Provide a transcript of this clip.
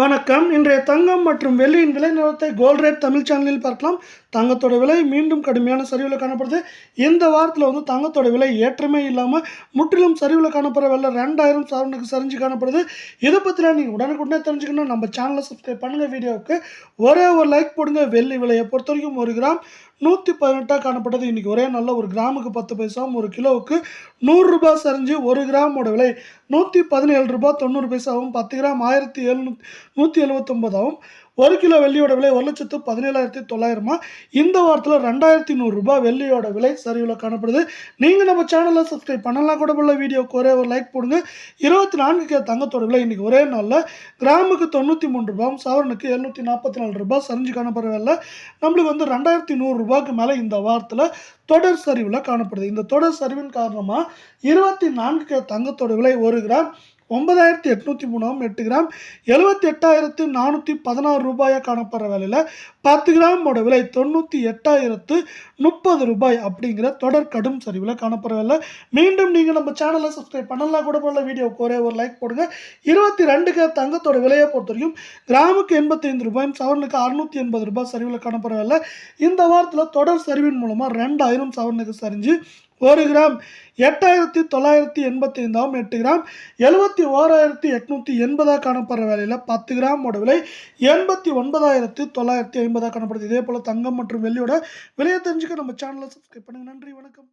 வணக்கம். இன்றைய தங்கம் மற்றும் வெள்ளியின் விலை நிலவரத்தை கோல்ட் ரேட் தமிழ் சேனலில் பார்க்கலாம். தங்கத்தோட விலை மீண்டும் கடுமையான சரிவில் காணப்படுது. இந்த வாரத்தில் தங்கத்தோட விலை ஏற்றமே இல்லாமல் முற்றிலும் சரிவில் காணப்படுற விலை 2000 சவரனுக்கு சரிஞ்சு காணப்படுது. இதை பற்றிலாம் நீங்கள் உடனுக்குடனே தெரிஞ்சுக்கணும். நம்ம சேனலை சப்ஸ்கிரைப் பண்ணுங்கள். வீடியோவுக்கு ஒரே ஒரு லைக் போடுங்க. வெள்ளி விலையை பொறுத்த வரைக்கும் 1 கிராம் 118 காணப்பட்டது. இன்றைக்கி ஒரே நல்ல ஒரு கிராமுக்கு 10 பைசாவும் ஒரு கிலோவுக்கு 100 ரூபாய் சரிஞ்சு 1 கிராமோட விலை 117 ரூபாய் 90 பைசாவும் 10 கிராம் 1179 1 கிலோ வெள்ளியோட விலை 1,17,900. இந்த வாரத்தில் 2100 ரூபாய் வெள்ளியோட விலை சரிவில் காணப்படுது. நீங்கள் நம்ம சேனலில் சப்ஸ்கிரைப் பண்ணலாம் கூட போல. வீடியோக்கு ஒரே ஒரு லைக் போடுங்க. 24K தங்கத்தோட விலை இன்றைக்கி ஒரே நாளில் கிராமுக்கு 93 ரூபாயும் சவரனுக்கு 744 ரூபாய் சரிஞ்சு காணப்படுற விலை நம்மளுக்கு 2100 ரூபாய்க்கு மேலே இந்த வாரத்தில் தொடர் சரிவில் காணப்படுது. இந்த தொடர் சரிவின் காரணமாக 24K தங்கத்தோட விலை 1 கிராம் 9803 8 கிராம் 78,416 ரூபாயாக காணப்படுற வேலையில் 10 கிராமோட விலை 98,030 ரூபாய் அப்படிங்கிற தொடர் கடும் சரிவில் காணப்படுற வேலை. மீண்டும் நீங்கள் நம்ம சேனலை சப்ஸ்கிரைப் பண்ணலாம் கூட போல. வீடியோவுக்கு ஒரே ஒரு லைக் போடுங்க. 22K தங்கத்தோட விலையை பொறுத்த வரைக்கும் கிராமுக்கு 85 ரூபாயும் சவரனுக்கு 680 ரூபாய் சரிவில் காணப்படுற வேலை. இந்த வாரத்தில் தொடர் சரிவின் மூலமாக 2000 சவரனுக்கு சரிஞ்சு 1 கிராம் 8,985 8 கிராம் 71,880 காணப்படுற வேலையில் 10 கிராமோட விலை 89,950 காணப்படுது. இதே போல் தங்கம் மற்றும் வெள்ளியோட விலையை தெரிஞ்சுக்க நம்ம சேனலை சப்ஸ்கிரைப் பண்ணுங்கள். நன்றி, வணக்கம்.